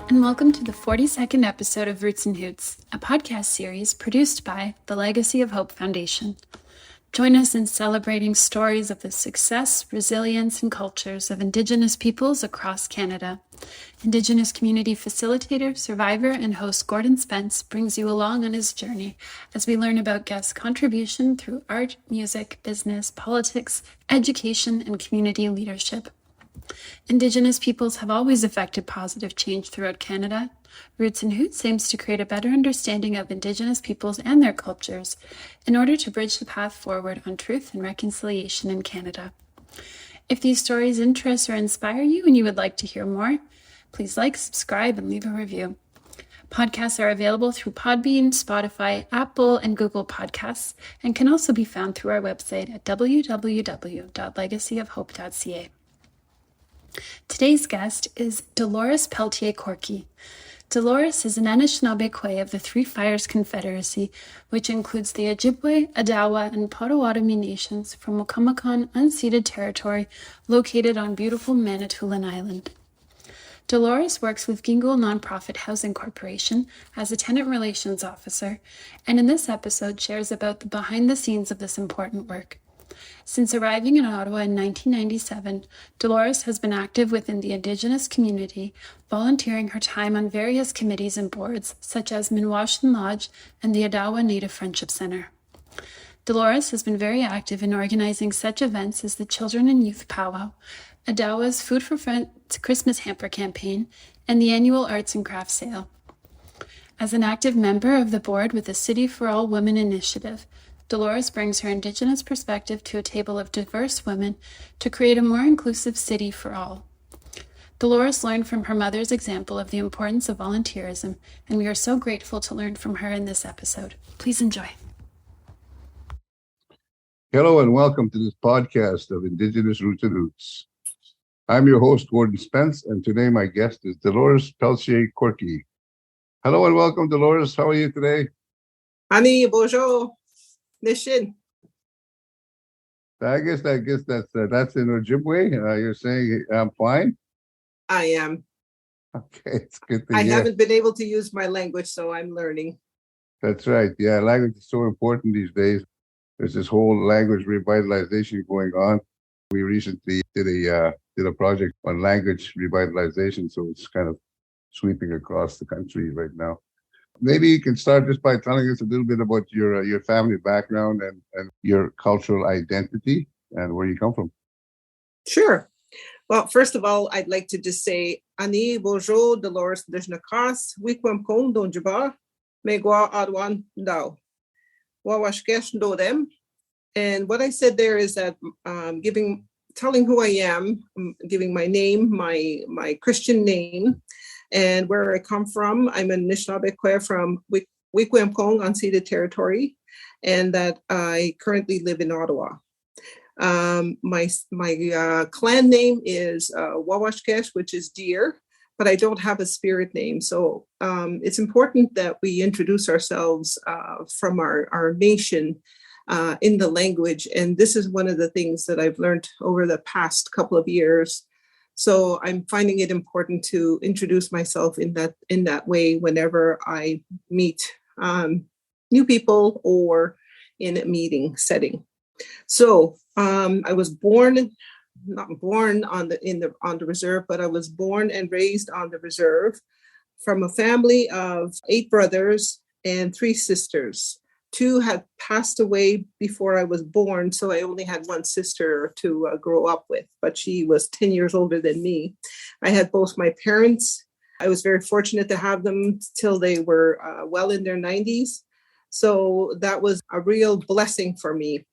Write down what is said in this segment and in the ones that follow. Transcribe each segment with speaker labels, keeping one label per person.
Speaker 1: and welcome to the 42nd episode of Roots and Hoots, a podcast series produced by the Legacy of Hope Foundation. Join us in celebrating stories of the success, resilience, and cultures of Indigenous peoples across Canada. Indigenous community facilitator, survivor, and host Gordon Spence brings you along on his journey as we learn about guests' contribution through art, music, business, politics, education, and community leadership. Indigenous peoples have always effected positive change throughout Canada. Roots and Hoots aims to create a better understanding of Indigenous peoples and their cultures in order to bridge the path forward on truth and reconciliation in Canada. If these stories interest or inspire you and you would like to hear more, please like, subscribe, and leave a review. Podcasts are available through Podbean, Spotify, Apple, and Google Podcasts, and can also be found through our website at www.legacyofhope.ca. Today's guest is Dolores Peltier-Corkey. Dolores is an Anishinabe Kwe of the Three Fires Confederacy, which includes the Ojibway, Odawa, and Pottawatomi nations from Wiikwemkoong Unceded Territory located on beautiful Manitoulin Island. Dolores works with Gingool Nonprofit Housing Corporation as a tenant relations officer, and in this episode shares about the behind the scenes of this important work. Since arriving in Ottawa in 1997, Dolores has been active within the Indigenous community, volunteering her time on various committees and boards, such as Minwashin Lodge and the Odawa Native Friendship Center. Dolores has been very active in organizing such events as the Children and Youth Powwow, Odawa's Food for Friends Christmas Hamper campaign, and the annual Arts and Crafts Sale. As an active member of the board with the City for All Women initiative, Dolores brings her Indigenous perspective to a table of diverse women to create a more inclusive city for all. Dolores learned from her mother's example of the importance of volunteerism, and we are so grateful to learn from her in this episode. Please enjoy.
Speaker 2: Hello and welcome to this podcast of Indigenous Roots and Hoots. I'm your host, Gordon Spence, and today my guest is Dolores Peltier-Corkey. Hello and welcome, Dolores. How are you today?
Speaker 3: Ani, bonjour. Nishin.
Speaker 2: I guess that's in Ojibway. You're saying I'm fine?
Speaker 3: I am.
Speaker 2: Okay, it's good to
Speaker 3: hear. I haven't been able to use my language, so I'm learning.
Speaker 2: That's right. Yeah, language is so important these days. There's this whole language revitalization going on. We recently did a project on language revitalization, so it's kind of sweeping across the country right now. Maybe you can start just by telling us a little bit about your family background and your cultural identity and where you come from.
Speaker 3: Sure. Well, first of all, I'd like to just say, Ani, bonjour, Dolores Peltier-Corkey, Wiikwemkoong Unceded Megwa Adwan Dao. Wawashkesh do them. And what I said there is that telling who I am, giving my name, my Christian name, and where I come from. I'm an Anishinabe Kwe from Wiikwemkoong Unceded Territory, and that I currently live in Ottawa. My clan name is Wawashkesh, which is deer, but I don't have a spirit name. So it's important that we introduce ourselves from our nation in the language. And this is one of the things that I've learned over the past couple of years. So I'm finding it important to introduce myself in that way whenever I meet new people or in a meeting setting. So I was not born on the reserve, but I was born and raised on the reserve from a family of 8 brothers and 3 sisters. 2 had passed away before I was born, so I only had one sister to grow up with, but she was 10 years older than me. I had both my parents. I was very fortunate to have them till they were well in their 90s. So that was a real blessing for me.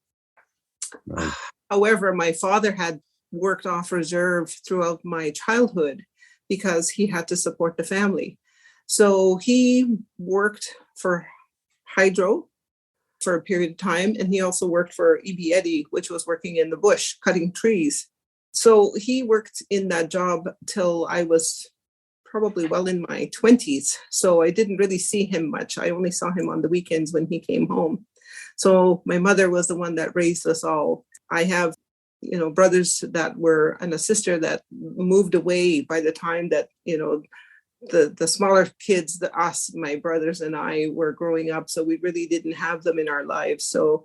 Speaker 3: Nice. However, my father had worked off reserve throughout my childhood because he had to support the family. So he worked for Hydro for a period of time, and he also worked for Eddie, which was working in the bush, cutting trees. So he worked in that job till I was probably well in my 20s. So I didn't really see him much. I only saw him on the weekends when he came home. So my mother was the one that raised us all. I have, brothers that were, and a sister that moved away by the time that, the smaller kids, us, my brothers and I were growing up, so we really didn't have them in our lives. So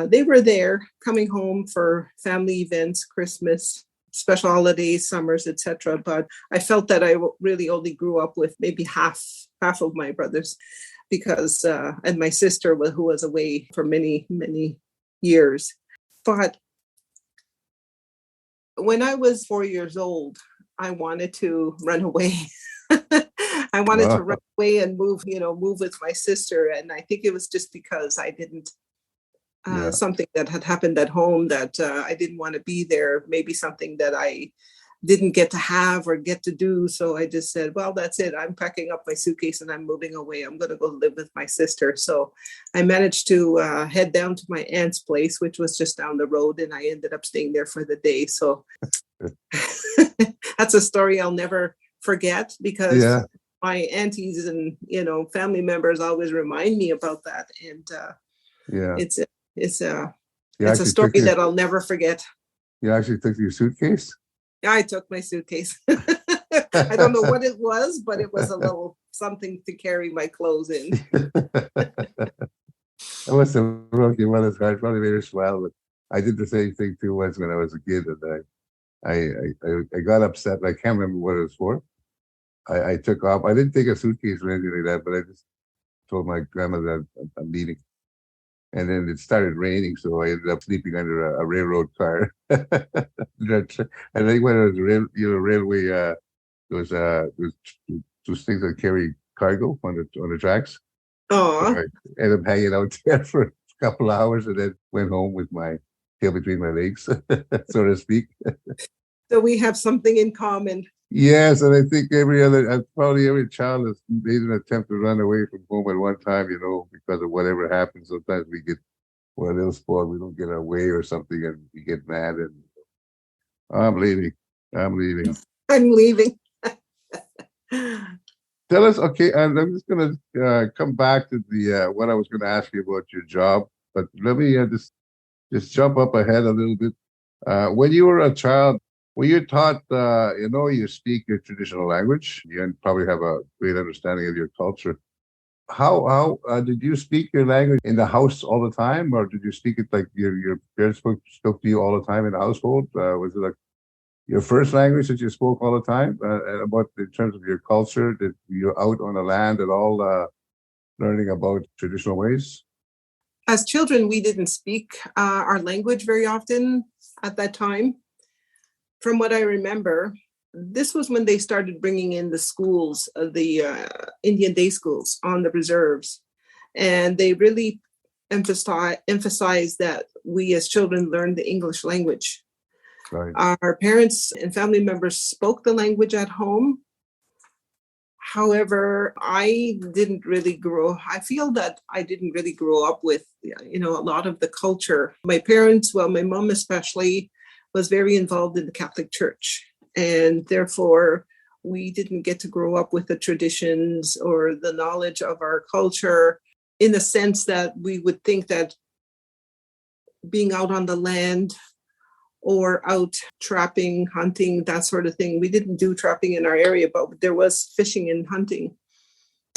Speaker 3: they were there coming home for family events, Christmas, special holidays, summers, etc. But I felt that I really only grew up with maybe half of my brothers, because and my sister who was away for many years. But when I was 4 years old, I wanted to run away. I wanted to run away and move with my sister. And I think it was just because I didn't, something that had happened at home that I didn't want to be there, maybe something that I didn't get to have or get to do. So I just said, well, that's it. I'm packing up my suitcase and I'm moving away. I'm going to go live with my sister. So I managed to head down to my aunt's place, which was just down the road. And I ended up staying there for the day. So that's a story I'll never forget, because my aunties and, family members always remind me about that. And it's a story that I'll never forget.
Speaker 2: You actually took your suitcase?
Speaker 3: I took my suitcase. I don't know what it was, but it was a little something to carry my clothes in.
Speaker 2: That must have broke your mother's heart. Probably made her smile. But I did the same thing too once when I was a kid, and I got upset. I can't remember what it was for. I took off. I didn't take a suitcase or anything like that, but I just told my grandmother that I'm leaving. And then it started raining, so I ended up sleeping under a railroad car. And I think when it was railway, those things that carry cargo on the tracks.
Speaker 3: Oh,
Speaker 2: So I ended up hanging out there for a couple of hours, and then went home with my tail between my legs, so to speak.
Speaker 3: So we have something in common.
Speaker 2: Yes, and I think probably every child has made an attempt to run away from home at one time, because of whatever happens. Sometimes we're a little spoiled, we don't get our way or something, and we get mad, and I'm leaving.
Speaker 3: I'm leaving.
Speaker 2: Tell us, okay, and I'm just going to come back to the what I was going to ask you about your job, but let me just jump up ahead a little bit. When you were a child, were you taught, you speak your traditional language? You probably have a great understanding of your culture. How did you speak your language in the house all the time, or did you speak it like your parents spoke to you all the time in the household? Was it like your first language that you spoke all the time? And about in terms of your culture, did you out on the land at all, learning about traditional ways?
Speaker 3: As children, we didn't speak our language very often at that time. From what I remember, this was when they started bringing in the schools, the Indian day schools on the reserves. And they really emphasized that we as children learned the English language.
Speaker 2: Right.
Speaker 3: Our parents and family members spoke the language at home. However, I feel that I didn't really grow up with, a lot of the culture. My parents, my mom especially, was very involved in the Catholic Church. And therefore, we didn't get to grow up with the traditions or the knowledge of our culture, in the sense that we would think that being out on the land or out trapping, hunting, that sort of thing. We didn't do trapping in our area, but there was fishing and hunting.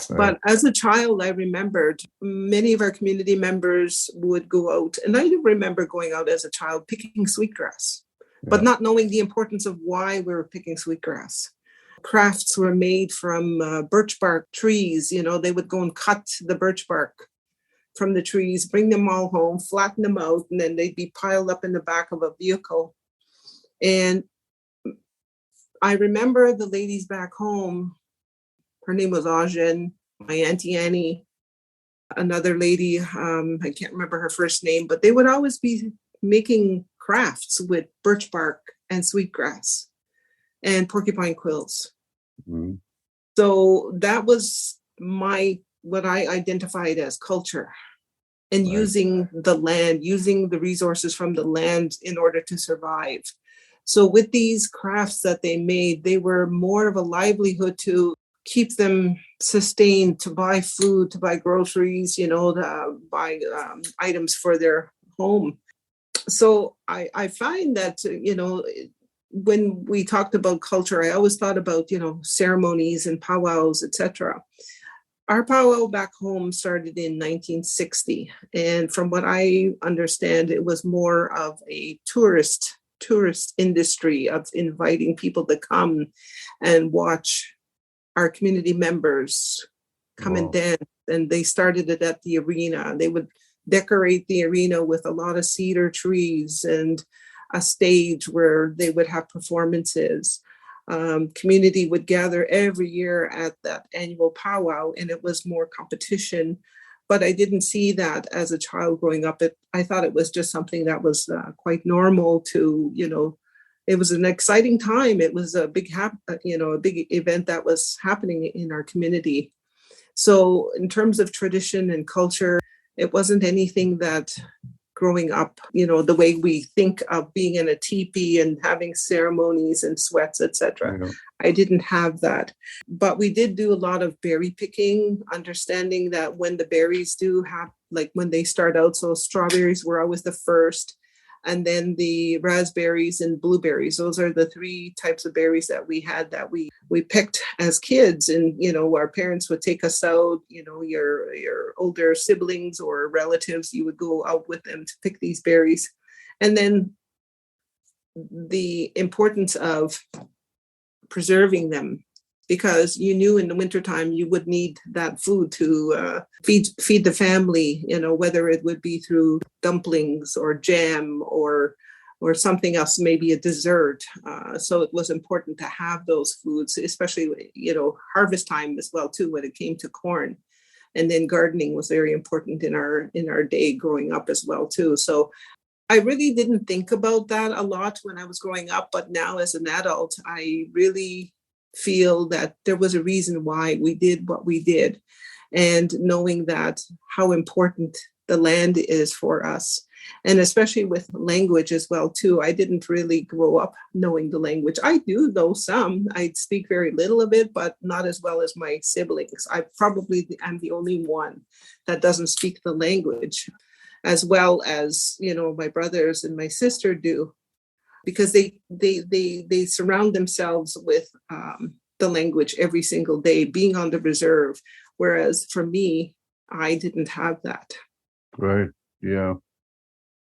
Speaker 3: Right. But as a child, I remembered many of our community members would go out. And I do remember going out as a child picking sweetgrass, but not knowing the importance of why we were picking sweetgrass. Crafts were made from birch bark trees. They would go and cut the birch bark from the trees, bring them all home, flatten them out, and then they'd be piled up in the back of a vehicle. And I remember the ladies back home, her name was Ajen, my Auntie Annie, another lady, I can't remember her first name, but they would always be making crafts with birch bark and sweetgrass and porcupine quills. Mm-hmm. So that was what I identified as culture, and right. Using the land, using the resources from the land in order to survive. So with these crafts that they made, they were more of a livelihood to keep them sustained, to buy food, to buy groceries, to buy items for their home. So I find that, when we talked about culture, I always thought about, ceremonies and powwows, etc. Our powwow back home started in 1960. And from what I understand, it was more of a tourist industry of inviting people to come and watch our community members come and dance. And they started it at the arena. They would decorate the arena with a lot of cedar trees and a stage where they would have performances. Community would gather every year at that annual powwow, and it was more competition. But I didn't see that as a child growing up. I thought it was just something that was quite normal to, it was an exciting time. It was a big event that was happening in our community. So in terms of tradition and culture, it wasn't anything that growing up, the way we think of being in a teepee and having ceremonies and sweats, etc. I didn't have that. But we did do a lot of berry picking, understanding that when the berries do have, like when they start out, so strawberries were always the first, and then the raspberries and blueberries. Those are the three types of berries that we had that we picked as kids. And, our parents would take us out, your older siblings or relatives, you would go out with them to pick these berries. And then the importance of preserving them, because you knew in the wintertime you would need that food to feed the family, whether it would be through dumplings or jam or something else, maybe a dessert. So it was important to have those foods, especially, harvest time as well, too, when it came to corn. And then gardening was very important in our day growing up as well, too. So I really didn't think about that a lot when I was growing up, but now as an adult, I really feel that there was a reason why we did what we did, and knowing that how important the land is for us, and especially with language as well too. I didn't really grow up knowing the language. I do know some. I speak very little of it, but not as well as my siblings. I'm the only one that doesn't speak the language as well as my brothers and my sister do, because they surround themselves with the language every single day, being on the reserve. Whereas for me, I didn't have that.
Speaker 2: Right. Yeah.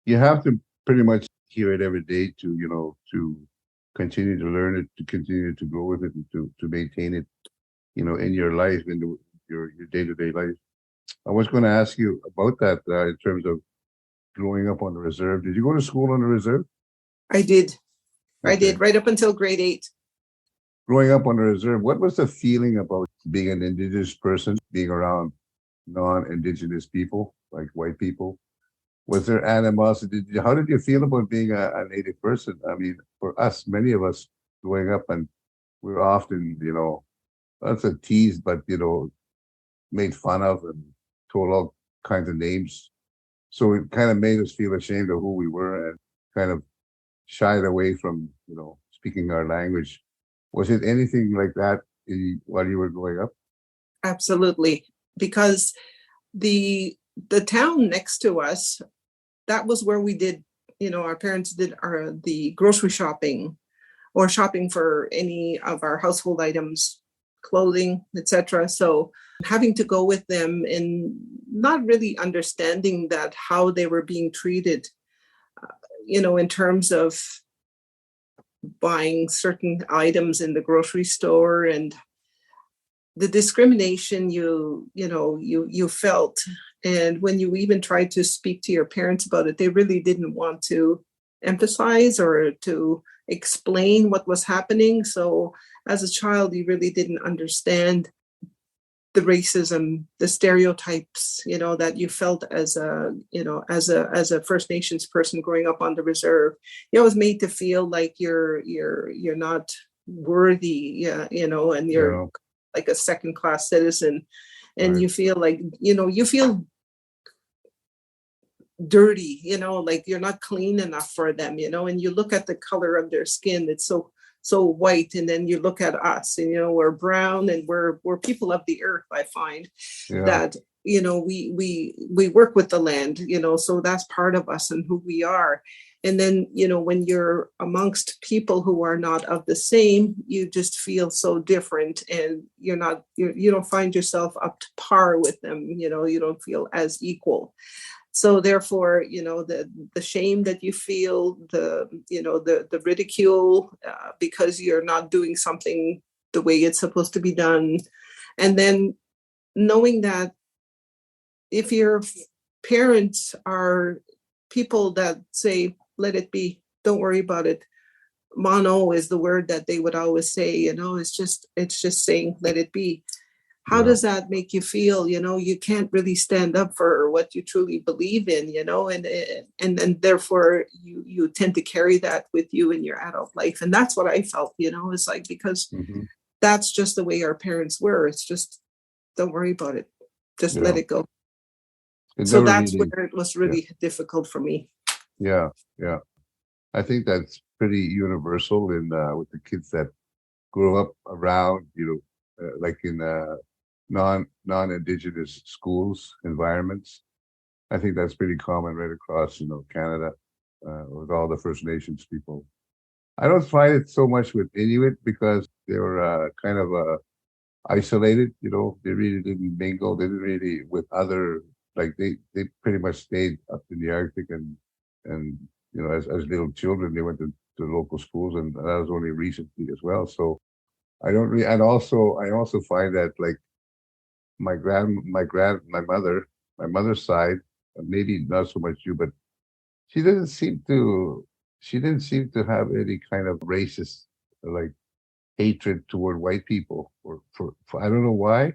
Speaker 2: You have to pretty much hear it every day to continue to learn it, to continue to grow with it, and to maintain it, in your life, in your day-to-day life. I was going to ask you about that in terms of growing up on the reserve. Did you go to school on the reserve?
Speaker 3: I did.
Speaker 2: Okay.
Speaker 3: I did right up until grade 8.
Speaker 2: Growing up on the reserve, what was the feeling about being an Indigenous person, being around non-Indigenous people, like white people? Was there animosity? How did you feel about being a Native person? I mean, for us, many of us growing up, and we were often, that's a tease, but, made fun of and told all kinds of names. So it kind of made us feel ashamed of who we were and kind of shied away from, speaking our language. Was it anything like that while you were growing up?
Speaker 3: Absolutely. Because the town next to us, that was where we did, our parents did the grocery shopping or shopping for any of our household items, clothing, etc. So having to go with them and not really understanding that how they were being treated, in terms of buying certain items in the grocery store, and the discrimination you felt. And when you even tried to speak to your parents about it, they really didn't want to emphasize or to explain what was happening. So as a child, you really didn't understand the racism, the stereotypes, that you felt as a First Nations person growing up on the reserve. You're always made to feel like you're not worthy, and you're like a second-class citizen, and
Speaker 2: Right.
Speaker 3: you feel like, you feel dirty, like you're not clean enough for them, and you look at the color of their skin, it's so white, and then you look at us, and we're brown, and we're people of the earth. I find that we work with the land, so that's part of us and who we are. And then, when you're amongst people who are not of the same, you just feel so different, and you don't find yourself up to par with them. You don't feel as equal. So therefore, the shame that you feel, the ridicule, because you're not doing something the way it's supposed to be done. And then knowing that if your parents are people that say, let it be, don't worry about it. Mono is the word that they would always say, it's just saying, let it be. How does that make you feel? You can't really stand up for what you truly believe in, and therefore you tend to carry that with you in your adult life. And that's what I felt, it's like, because that's just the way our parents were. It's just, don't worry about it. Just let it go. So that's where it was really difficult for me.
Speaker 2: Yeah. I think that's pretty universal in with the kids that grow up around, like in non-Indigenous schools, environments. I think that's pretty common right across, Canada, with all the First Nations people. I don't find it so much with Inuit because they were kind of isolated, they really didn't mingle. They didn't really with other, like they pretty much stayed up in the Arctic and as little children, they went to local schools, and that was only recently as well. So I don't really, and also I also find that like my mother's side, maybe not so much you, but she didn't seem to have any kind of racist like hatred toward white people or for I don't know why,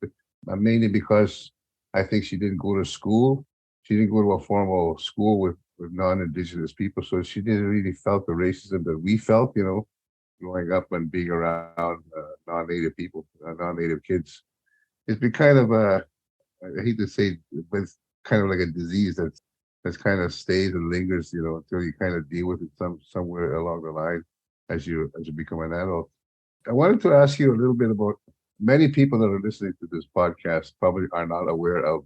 Speaker 2: but mainly because I think she didn't go to school. She didn't go to a formal school with non-Indigenous people, so she didn't really felt the racism that we felt, growing up and being around non-native people, non-native kids. It's been kind of I hate to say, but it's kind of like a disease that's kind of stays and lingers, until you kind of deal with it somewhere along the line as you become an adult. I wanted to ask you a little bit about many people that are listening to this podcast probably are not aware of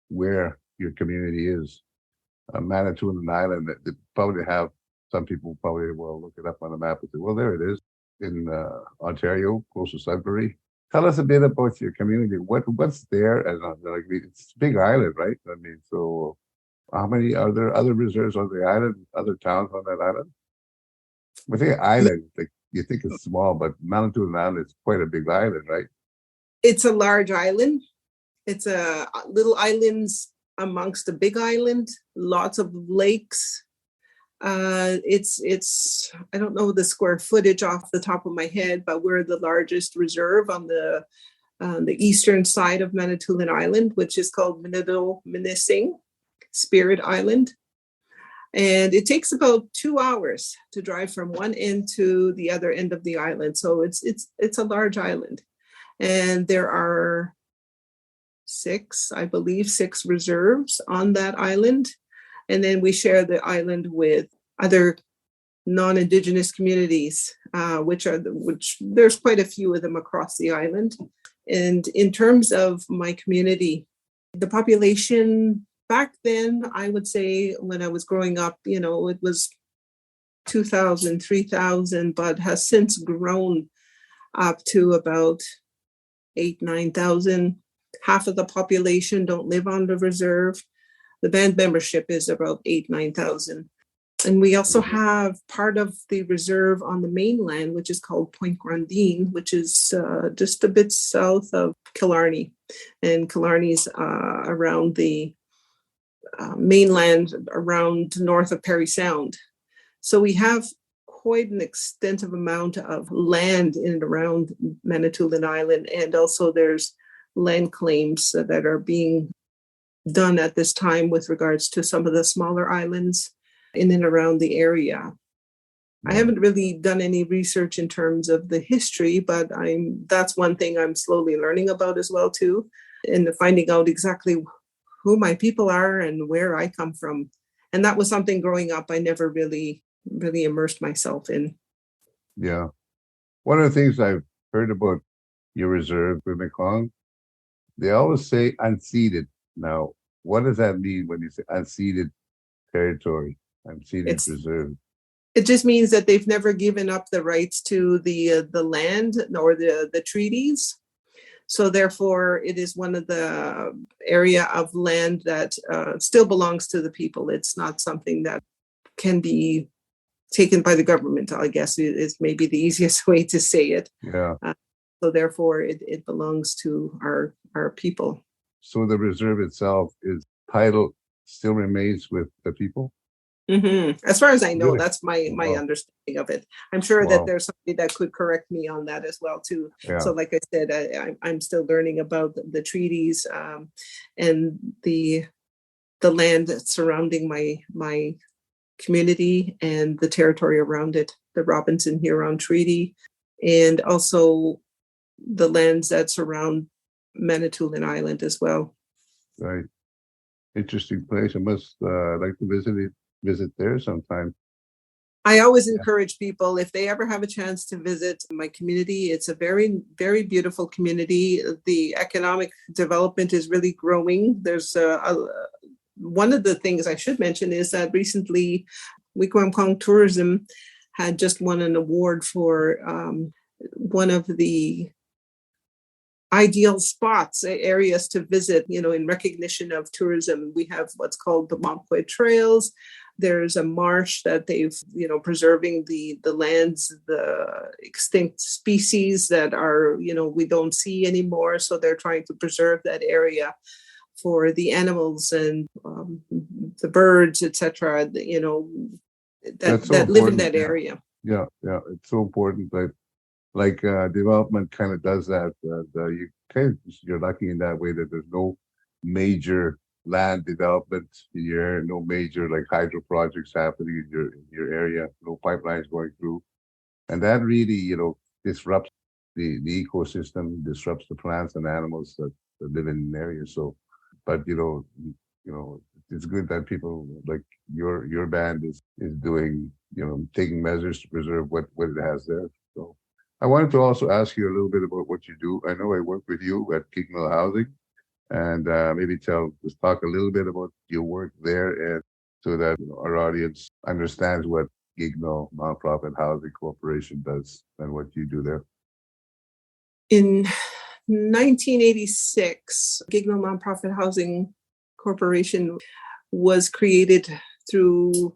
Speaker 2: where your community is. Manitoulin Island, they probably have, some people probably will look it up on a map and say, well, there it is in Ontario, close to Sudbury. Tell us a bit about your community. What's there? And like, it's a big island, right? I mean, so how many are there other reserves on the island, other towns on that island? I think island, like you think it's small, but Manitoulin Island is quite a big island, right?
Speaker 3: It's a large island. It's a little islands amongst a big island, lots of lakes. It's I don't know the square footage off the top of my head, but we're the largest reserve on the eastern side of Manitoulin Island, which is called Minising Spirit Island. And it takes about 2 hours to drive from one end to the other end of the island. So it's a large island. And there are six reserves on that island. And then we share the island with other non-Indigenous communities, which there's quite a few of them across the island. And in terms of my community, the population back then, I would say when I was growing up, it was 2,000, 3,000, but has since grown up to about 8,000, 9,000. Half of the population don't live on the reserve. The band membership is about 8,000, 9,000. And we also have part of the reserve on the mainland, which is called Point Grandine, which is just a bit south of Killarney. And Killarney's around the mainland, around north of Parry Sound. So we have quite an extensive amount of land in and around Manitoulin Island. And also there's land claims that are being done at this time with regards to some of the smaller islands in and around the area. I haven't really done any research in terms of the history, but that's one thing I'm slowly learning about as well too, and finding out exactly who my people are and where I come from. And that was something growing up I never really immersed myself in.
Speaker 2: Yeah. One of the things I've heard about your reserve, Wiikwemkoong, they always say unceded. Now, what does that mean when you say unceded territory? I'm scenic
Speaker 3: It's
Speaker 2: reserve.
Speaker 3: it just means that they've never given up the rights to the land or the treaties. So therefore, it is one of the area of land that still belongs to the people. It's not something that can be taken by the government, I guess is maybe the easiest way to say it.
Speaker 2: Yeah.
Speaker 3: So therefore, it belongs to our people.
Speaker 2: So the reserve itself is title still remains with the people?
Speaker 3: As far as I know,
Speaker 2: Really?
Speaker 3: that's my
Speaker 2: Wow.
Speaker 3: understanding of it. I'm sure that
Speaker 2: Wow.
Speaker 3: there's somebody that could correct me on that as well too.
Speaker 2: Yeah.
Speaker 3: So like I said, I'm still learning about the treaties and the land surrounding my community and the territory around it, the Robinson Huron Treaty, and also the lands that surround Manitoulin Island as well.
Speaker 2: Right. Interesting place. I must like to visit there sometime.
Speaker 3: I always encourage people, if they ever have a chance to visit my community, it's a very, very beautiful community. The economic development is really growing. There's one of the things I should mention is that recently Wiikwemkoong Tourism had just won an award for one of the ideal spots, areas to visit, in recognition of tourism. We have what's called the Montquet Trails. There's a marsh that they've, preserving the lands, the extinct species that are, we don't see anymore. So they're trying to preserve that area for the animals and the birds, etc. That live in that area.
Speaker 2: Yeah, it's so important. Like development kind of does that. You're lucky in that way that there's no major land development here, no major like hydro projects happening in your area, no pipelines going through, and that really disrupts the ecosystem, disrupts the plants and animals that live in an area. So, but it's good that people like your band is doing taking measures to preserve what it has there. So I wanted to also ask you a little bit about what you do. I know I work with you at Kignall Housing, and maybe just talk a little bit about your work there, and so that our audience understands what Kignall Nonprofit Housing Corporation does and what you do there.
Speaker 3: In 1986, Kignall Nonprofit Housing Corporation was created through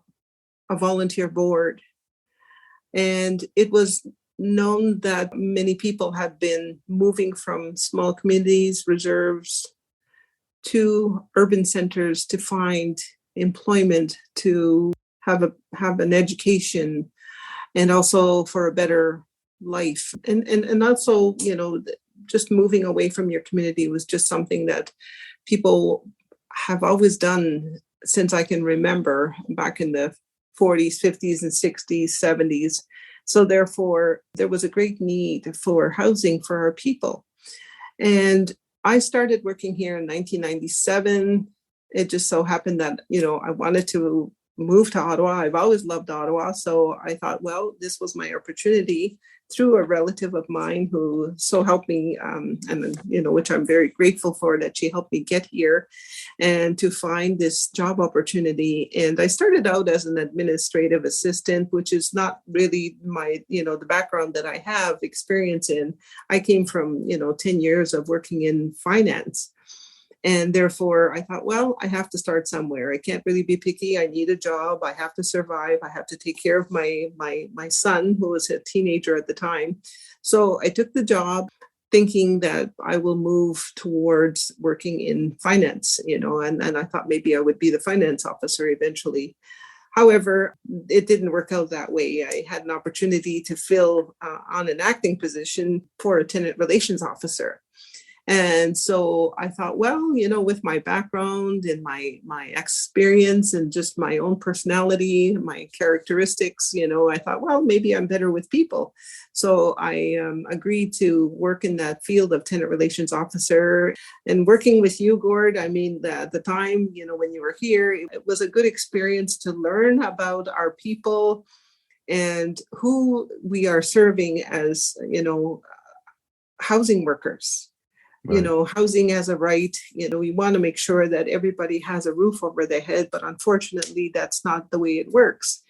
Speaker 3: a volunteer board, and it was known that many people have been moving from small communities, reserves, to urban centers to find employment, to have an education, and also for a better life. And also, just moving away from your community was just something that people have always done since I can remember, back in the 40s, 50s, and 60s, 70s. So therefore, there was a great need for housing for our people. And I started working here in 1997. It just so happened that, I wanted to move to Ottawa. I've always loved Ottawa. So I thought, well, this was my opportunity through a relative of mine who so helped me, which I'm very grateful for, that she helped me get here and to find this job opportunity. And I started out as an administrative assistant, which is not really my, the background that I have experience in. I came from, 10 years of working in finance. And therefore, I thought, well, I have to start somewhere. I can't really be picky. I need a job. I have to survive. I have to take care of my son, who was a teenager at the time. So I took the job thinking that I will move towards working in finance, and I thought maybe I would be the finance officer eventually. However, it didn't work out that way. I had an opportunity to fill on an acting position for a tenant relations officer. And so I thought, well, with my background and my experience and just my own personality, my characteristics, I thought, well, maybe I'm better with people. So I agreed to work in that field of tenant relations officer. And working with you, Gord, at the time, when you were here, it was a good experience to learn about our people and who we are serving as, housing workers. You
Speaker 2: Right.
Speaker 3: know, housing as a right, we want to make sure that everybody has a roof over their head, but unfortunately, that's not the way it works.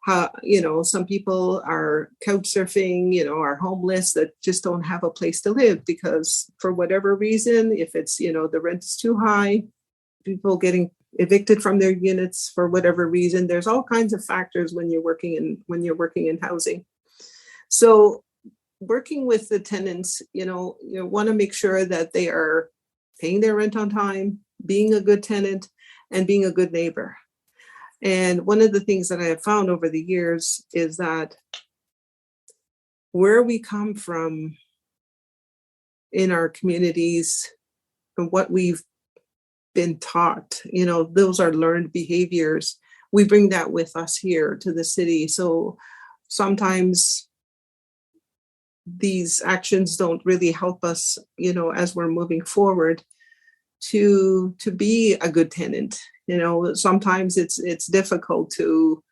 Speaker 3: Some people are couch surfing, are homeless that just don't have a place to live because for whatever reason, if it's, the rent is too high, people getting evicted from their units for whatever reason. There's all kinds of factors when you're working in housing. So working with the tenants, you want to make sure that they are paying their rent on time, being a good tenant, and being a good neighbor. And one of the things that I have found over the years is that where we come from in our communities and what we've been taught, those are learned behaviors. We bring that with us here to the city. So sometimes these actions don't really help us, as we're moving forward to be a good tenant. Sometimes it's difficult to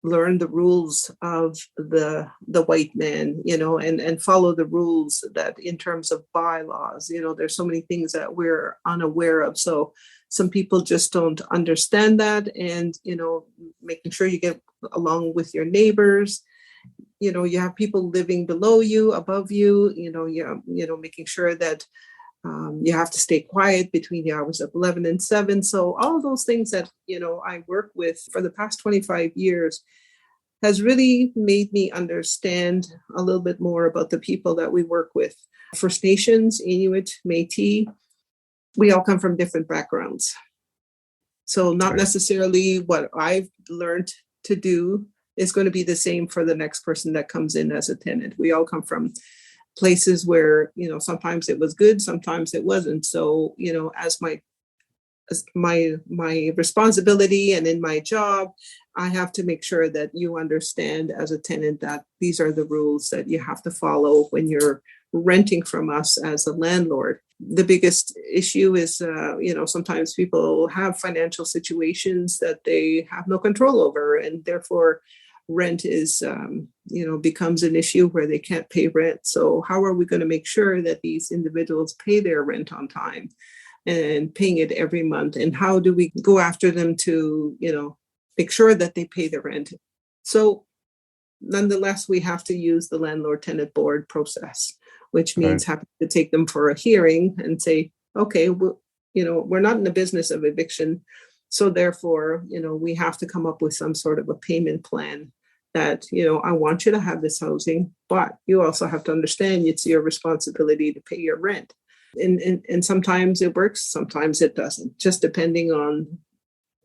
Speaker 3: learn the rules of the white man, and follow the rules that in terms of bylaws, there's so many things that we're unaware of. So some people just don't understand that, and, making sure you get along with your neighbors. You have people living below you, above you, making sure that you have to stay quiet between the hours of 11 and 7. So all of those things that, I work with for the past 25 years has really made me understand a little bit more about the people that we work with. First Nations, Inuit, Métis, we all come from different backgrounds. So not necessarily what I've learned to do is going to be the same for the next person that comes in as a tenant. We all come from places where, sometimes it was good, sometimes it wasn't. So, as my responsibility and in my job, I have to make sure that you understand as a tenant that these are the rules that you have to follow when you're renting from us as a landlord. The biggest issue is, sometimes people have financial situations that they have no control over, and therefore rent is, becomes an issue where they can't pay rent. So how are we going to make sure that these individuals pay their rent on time and paying it every month? And how do we go after them to, make sure that they pay the rent? So nonetheless, we have to use the landlord tenant board process, which means having to take them for a hearing and say, okay, we're not in the business of eviction. So therefore, we have to come up with some sort of a payment plan that, I want you to have this housing, but you also have to understand it's your responsibility to pay your rent. And sometimes it works, sometimes it doesn't, just depending on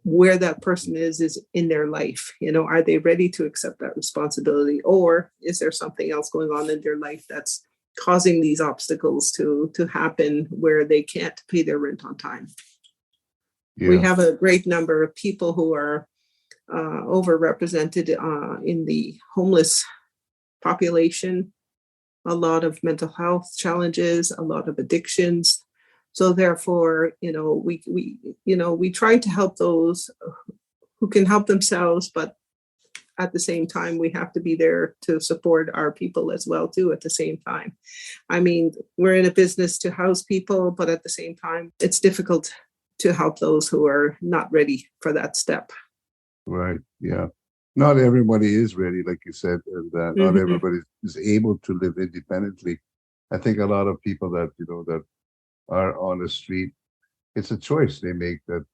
Speaker 3: where that person is in their life. Are they ready to accept that responsibility, or is there something else going on in their life that's causing these obstacles to happen where they can't pay their rent on time? Yeah. We have a great number of people who are overrepresented in the homeless population, a lot of mental health challenges, a lot of addictions. So therefore, we try to help those who can help themselves, but at the same time, we have to be there to support our people as well, too, at the same time. I mean, we're in a business to house people, but at the same time, it's difficult to help those who are not ready for that step.
Speaker 2: Right. Yeah. Not everybody is ready, like you said, and not everybody is able to live independently. I think a lot of people that, that are on the street, it's a choice they make that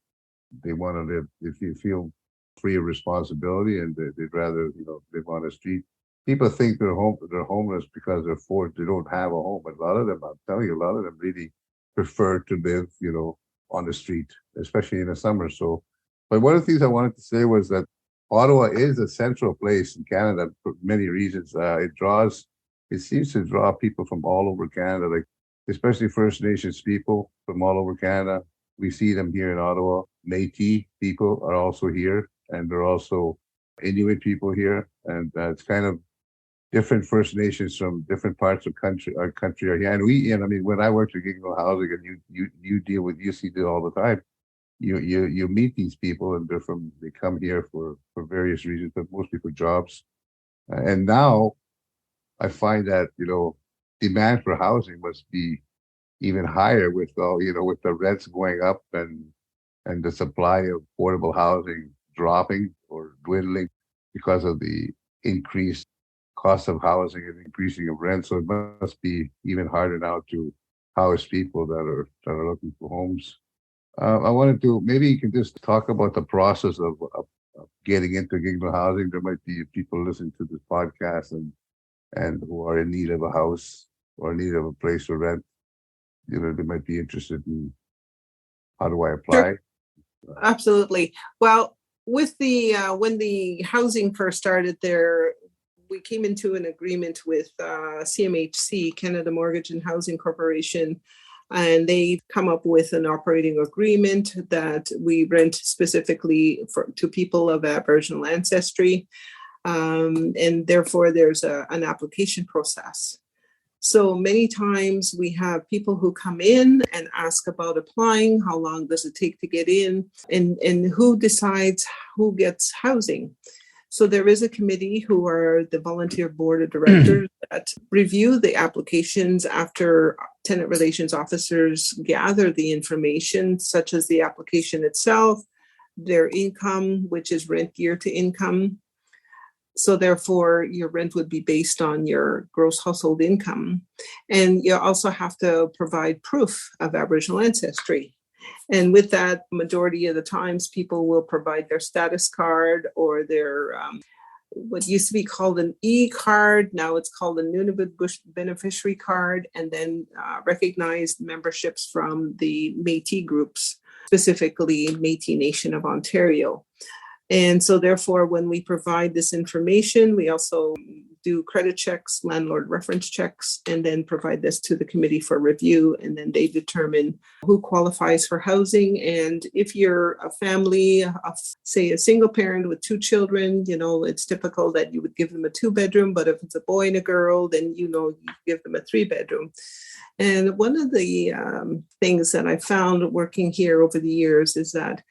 Speaker 2: they want to live. If you feel free of responsibility and they'd rather, live on the street. People think they're homeless because they're forced, they don't have a home. But a lot of them, I'm telling you, a lot of them really prefer to live, on the street, especially in the summer. So, but one of the things I wanted to say was that Ottawa is a central place in Canada for many reasons. It seems to draw people from all over Canada, like especially First Nations people from all over Canada. We see them here in Ottawa. Métis people are also here, and there are also Inuit people here, and it's kind of different First Nations from different parts of our country are here. And I mean, when I worked at Giggle Housing, and you deal with UC all the time, you meet these people, and they come here for various reasons, but mostly for jobs. And now I find that demand for housing must be even higher with all, with the rents going up and the supply of affordable housing dropping or dwindling because of the increased cost of housing and increasing of rent. So it must be even harder now to house people that are looking for homes. I wanted to, maybe you can just talk about the process of getting into Giggle housing. There might be people listening to this podcast and who are in need of a house or in need of a place to rent. They might be interested in, how do I apply?
Speaker 3: Sure. Absolutely. Well, with the when the housing first started there, we came into an agreement with CMHC, Canada Mortgage and Housing Corporation, and they come up with an operating agreement that we rent specifically to people of Aboriginal ancestry, and therefore there's an application process. So many times we have people who come in and ask about applying, how long does it take to get in, and who decides who gets housing. So there is a committee who are the volunteer board of directors that review the applications after tenant relations officers gather the information, such as the application itself, their income, which is rent geared to income. So therefore, your rent would be based on your gross household income. And you also have to provide proof of Aboriginal ancestry. And with that, majority of the times, people will provide their status card or their what used to be called an e-card. Now it's called a Nunavut Bush beneficiary card, and then recognized memberships from the Métis groups, specifically Métis Nation of Ontario. And so therefore, when we provide this information, we also do credit checks, landlord reference checks, and then provide this to the committee for review. And then they determine who qualifies for housing. And if you're a family of, say, a single parent with 2 children, it's typical that you would give them a 2-bedroom, but if it's a boy and a girl, then, you give them a 3-bedroom. And one of the things that I found working here over the years is that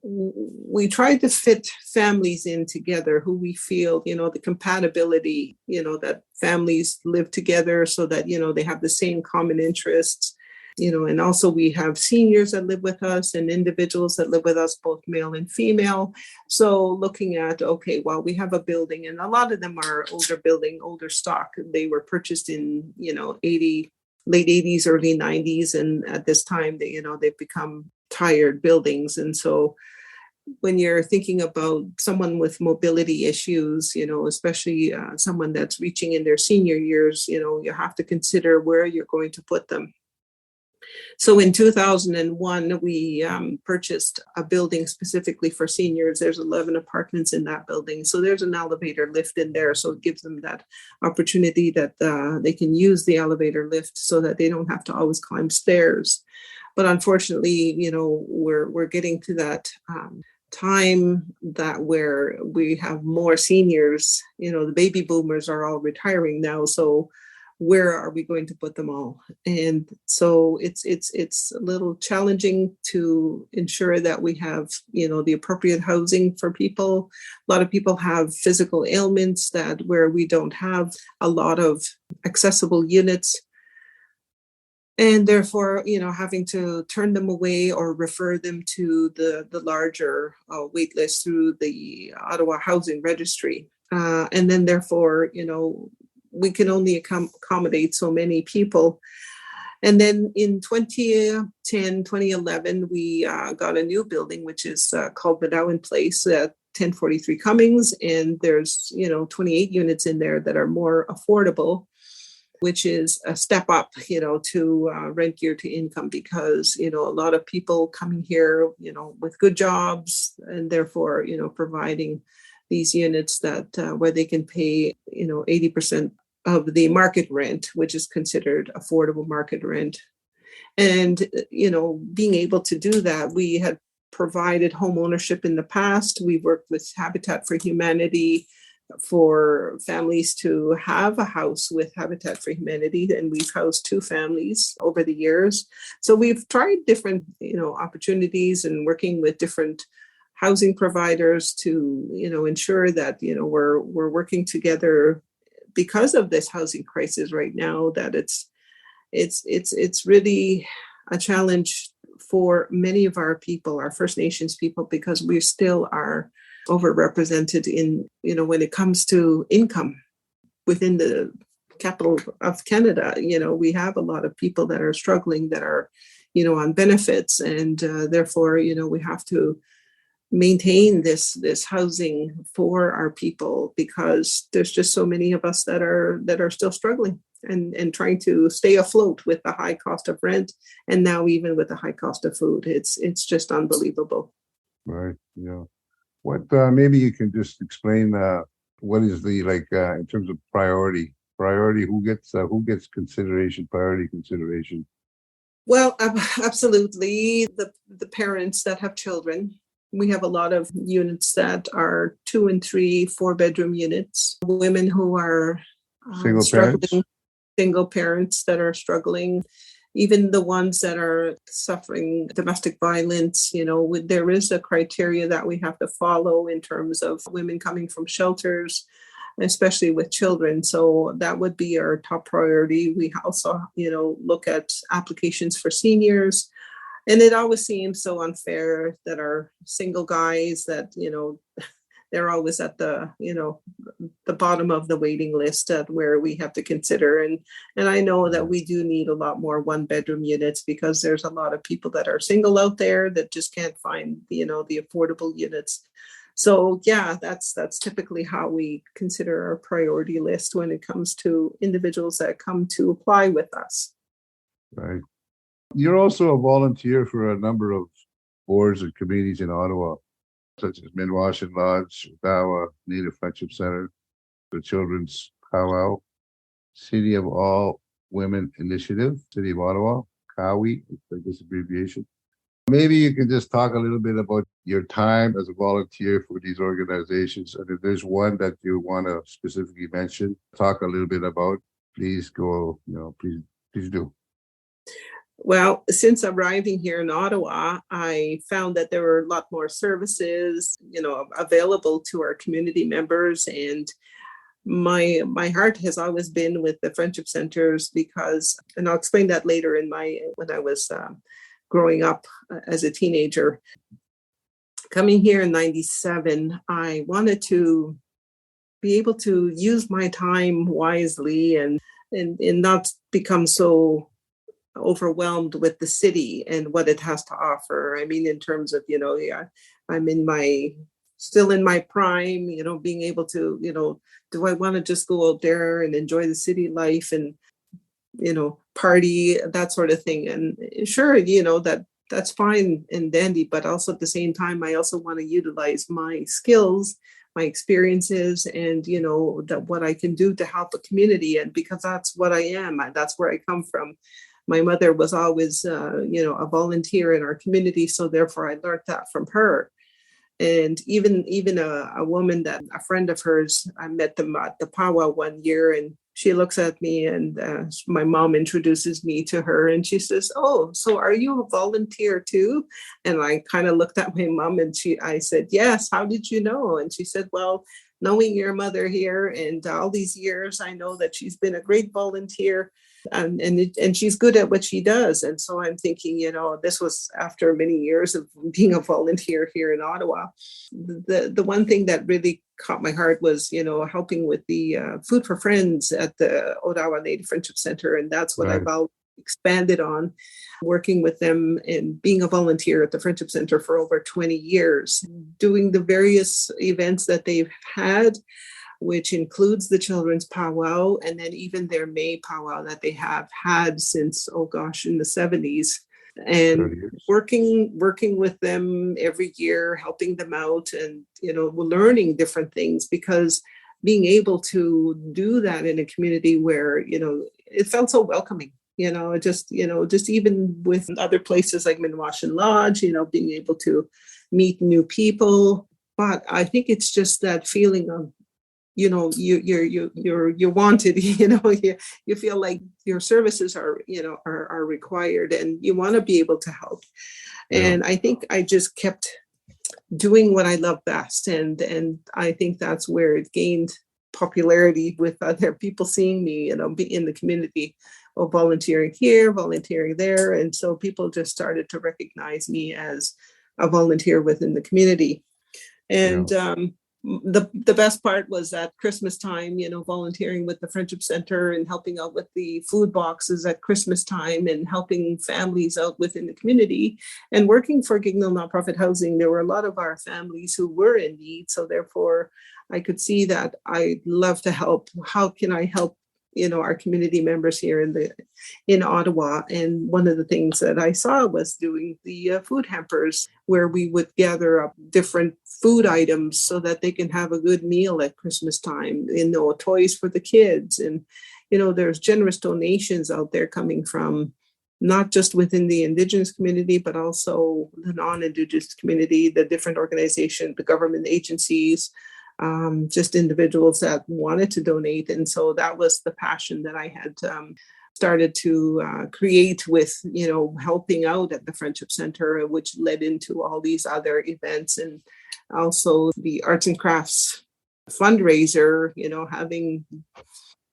Speaker 3: we try to fit families in together who we feel, the compatibility, that families live together so that, they have the same common interests, and also we have seniors that live with us and individuals that live with us, both male and female. So looking at, okay, well, we have a building and a lot of them are older stock. They were purchased in, late 80s, early 90s. And at this time, they've become tired buildings. And so when you're thinking about someone with mobility issues, especially someone that's reaching in their senior years, you have to consider where you're going to put them. So in 2001, we purchased a building specifically for seniors. There's 11 apartments in that building. So there's an elevator lift in there. So it gives them that opportunity that they can use the elevator lift so that they don't have to always climb stairs. But unfortunately, we're getting to that time that where we have more seniors. The baby boomers are all retiring now. So where are we going to put them all? And so it's a little challenging to ensure that we have, the appropriate housing for people. A lot of people have physical ailments that where we don't have a lot of accessible units. And therefore, having to turn them away or refer them to the larger wait list through the Ottawa Housing Registry. And then therefore, we can only accommodate so many people. And then in 2010, 2011, we got a new building, which is called Manitoulin Place at 1043 Cummings. And there's, 28 units in there that are more affordable, which is a step up, to rent geared to income because, a lot of people coming here, with good jobs and therefore, providing these units that where they can pay, 80% of the market rent, which is considered affordable market rent. And, being able to do that, we had provided home ownership in the past. We worked with Habitat for Humanity for families to have a house with Habitat for Humanity, and we've housed 2 families over the years. So we've tried different, opportunities and working with different housing providers to, ensure that, we're working together because of this housing crisis right now, that it's, it's really a challenge for many of our people, our First Nations people, because we still are overrepresented in, when it comes to income within the capital of Canada. We have a lot of people that are struggling, that are, on benefits, and therefore, we have to maintain this housing for our people, because there's just so many of us that are still struggling and trying to stay afloat with the high cost of rent, and now even with the high cost of food. It's just unbelievable.
Speaker 2: Right. Yeah. What maybe you can just explain what is the in terms of priority, who gets consideration, priority consideration?
Speaker 3: Well, absolutely. The parents that have children. We have a lot of units that are 2 and 3, 4-bedroom units. Women who are
Speaker 2: Single
Speaker 3: struggling,
Speaker 2: parents?
Speaker 3: Single parents that are struggling, even the ones that are suffering domestic violence. There is a criteria that we have to follow in terms of women coming from shelters, especially with children. So that would be our top priority. We also, look at applications for seniors. And it always seems so unfair that our single guys that, they're always at the bottom of the waiting list at where we have to consider. And I know that we do need a lot more 1-bedroom units, because there's a lot of people that are single out there that just can't find, the affordable units. So yeah, that's typically how we consider our priority list when it comes to individuals that come to apply with us.
Speaker 2: Right. You're also a volunteer for a number of boards and committees in Ottawa, such as Manitoulin Lodge, Odawa, Native Friendship Center, the Children's Powwow, City of All Women Initiative, City of Ottawa, COWI, like this abbreviation. Maybe you can just talk a little bit about your time as a volunteer for these organizations. And if there's one that you want to specifically mention, talk a little bit about, please go, please do.
Speaker 3: Well, since arriving here in Ottawa, I found that there were a lot more services, available to our community members. And my heart has always been with the friendship centers, because, and I'll explain that later when I was growing up as a teenager. Coming here in 97, I wanted to be able to use my time wisely and not become so overwhelmed with the city and what it has to offer. I mean, in terms of, I'm still in my prime, being able to, do I want to just go out there and enjoy the city life and, party, that sort of thing. And sure, that's fine and dandy, but also at the same time, I also want to utilize my skills, my experiences, and, that what I can do to help a community. And because that's what I am, that's where I come from. My mother was always, a volunteer in our community. So therefore I learned that from her. And even a woman that a friend of hers, I met them at the powwow one year, and she looks at me and my mom introduces me to her, and she says, "Oh, so are you a volunteer too?" And I kind of looked at my mom and I said, "Yes, how did you know?" And she said, "Well, knowing your mother here and all these years, I know that she's been a great volunteer. And she's good at what she does." And so I'm thinking, this was after many years of being a volunteer here in Ottawa. The one thing that really caught my heart was, helping with the Food for Friends at the Odawa Native Friendship Center. And that's what
Speaker 2: Right.
Speaker 3: I've expanded on, working with them and being a volunteer at the Friendship Center for over 20 years, doing the various events that they've had, which includes the children's powwow and then even their May powwow that they have had since, in the 70s. And working with them every year, helping them out and, learning different things, because being able to do that in a community where, it felt so welcoming, just even with other places like Manitoulin Lodge, being able to meet new people. But I think it's just that feeling of, you're wanted, you feel like your services are required and you want to be able to help. And I think I just kept doing what I love best. And I think that's where it gained popularity with other people seeing me, be in the community, volunteering here, volunteering there. And so people just started to recognize me as a volunteer within the community. And the best part was at Christmas time, volunteering with the Friendship Center and helping out with the food boxes at Christmas time and helping families out within the community. And working for Gignal Nonprofit Housing, there were a lot of our families who were in need. So therefore, I could see that I'd love to help. How can I help our community members here in Ottawa? And one of the things that I saw was doing the food hampers, where we would gather up different food items so that they can have a good meal at Christmas time, toys for the kids. And, there's generous donations out there coming from not just within the Indigenous community, but also the non-Indigenous community, the different organizations, the government agencies, just individuals that wanted to donate. And so that was the passion that I had started to create with, helping out at the Friendship Center, which led into all these other events, and also the arts and crafts fundraiser,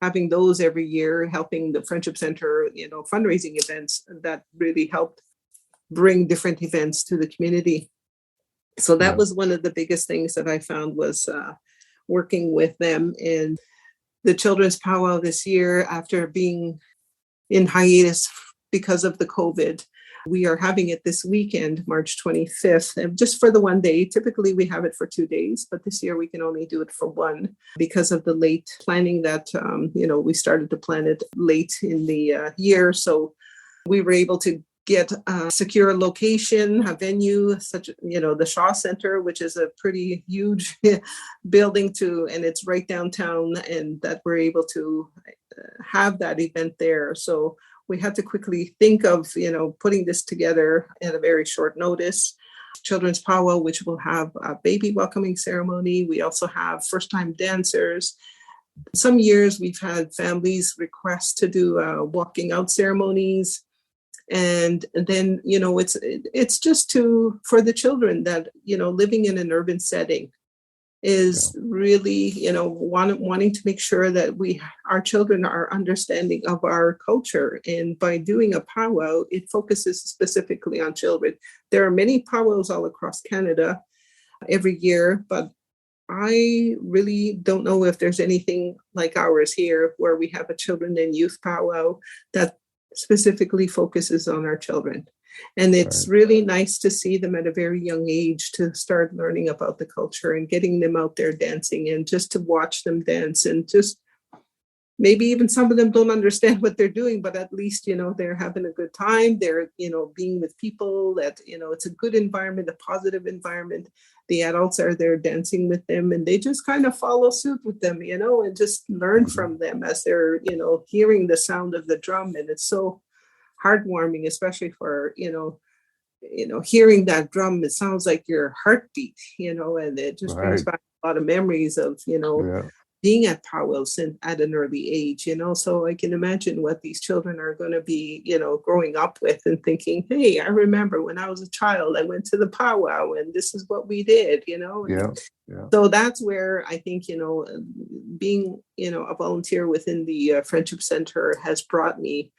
Speaker 3: having those every year, helping the Friendship Center, fundraising events that really helped bring different events to the community. So that was one of the biggest things that I found was working with them. And the Children's Powwow this year, after being in hiatus because of the COVID, we are having it this weekend, March 25th, and just for the one day. Typically we have it for 2 days, but this year we can only do it for one because of the late planning that, we started to plan it late in the year. So we were able to get a secure location, a venue, such, the Shaw Center, which is a pretty huge building and it's right downtown, and that we're able to have that event there. So we had to quickly think of, putting this together at a very short notice. Children's Powwow, which will have a baby welcoming ceremony. We also have first-time dancers. Some years we've had families request to do walking out ceremonies. And then, it's just for the children that, living in an urban setting is really, wanting to make sure that our children are understanding of our culture. And by doing a powwow, it focuses specifically on children. There are many powwows all across Canada every year, but I really don't know if there's anything like ours here, where we have a children and youth powwow that specifically focuses on our children. And it's really nice to see them at a very young age to start learning about the culture and getting them out there dancing, and just to watch them dance, and just maybe even some of them don't understand what they're doing, but at least, they're having a good time. They're, being with people that, it's a good environment, a positive environment. The adults are there dancing with them, and they just kind of follow suit with them, and just learn from them as they're, hearing the sound of the drum. And it's so heartwarming, especially for, hearing that drum. It sounds like your heartbeat, and it just brings back a lot of memories of, being at powwows at an early age, so I can imagine what these children are going to be, growing up with, and thinking, hey, I remember when I was a child, I went to the powwow and this is what we did, So that's where I think, being, a volunteer within the Friendship Center has brought me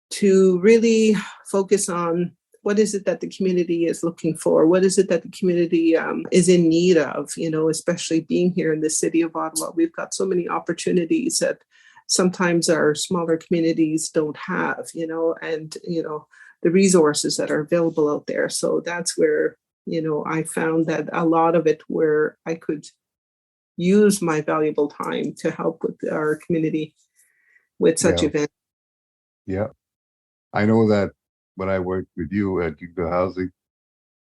Speaker 3: to really focus on what is it that the community is looking for? What is it that the community is in need of? Especially being here in the city of Ottawa, we've got so many opportunities that sometimes our smaller communities don't have, and, the resources that are available out there. So that's where, I found that a lot of it where I could use my valuable time to help with our community with such events.
Speaker 2: Yeah. I know that when I worked with you at Gignal Housing,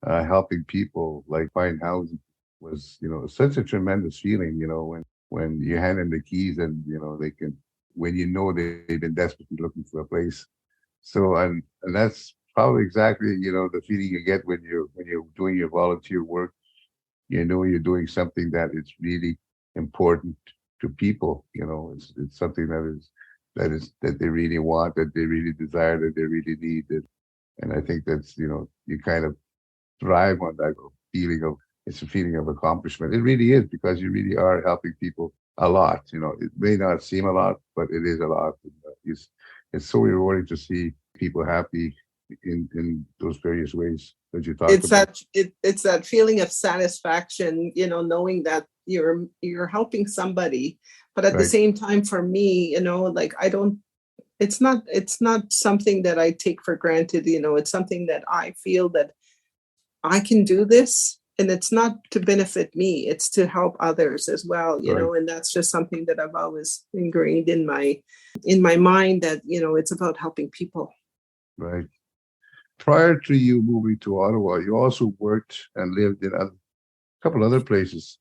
Speaker 2: helping people like find housing was, such a tremendous feeling, when you hand them the keys and, they can, when they've been desperately looking for a place. So, and that's probably exactly, the feeling you get when you're doing your volunteer work. You're doing something that is really important to people. It's something that they really want, that they really desire, that they really need. And I think that's, you kind of thrive on that feeling of, it's a feeling of accomplishment. It really is, because you really are helping people a lot. It may not seem a lot, but it is a lot. it's so rewarding to see people happy in those various ways that you talked
Speaker 3: It's
Speaker 2: about.
Speaker 3: it's that feeling of satisfaction, knowing that you're helping somebody, but at the
Speaker 2: Right,
Speaker 3: same time, for me, like I don't. It's not something that I take for granted. It's something that I feel that I can do this, and it's not to benefit me, it's to help others as well,
Speaker 2: right,
Speaker 3: and that's just something that I've always ingrained in my mind, that it's about helping people.
Speaker 2: right. Prior to you moving to Ottawa, you also worked and lived in a couple other places,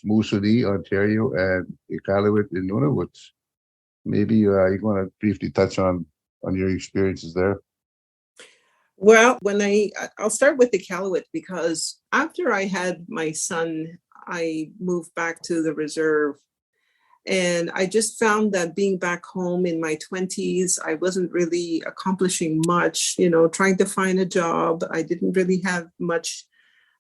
Speaker 2: Moosonee, Ontario, and Iqaluit in Nunavut. Maybe you want to briefly touch on your experiences there.
Speaker 3: Well, I'll start with the Iqaluit, because after I had my son, I moved back to the reserve. And I just found that being back home in my 20s, I wasn't really accomplishing much, trying to find a job. I didn't really have much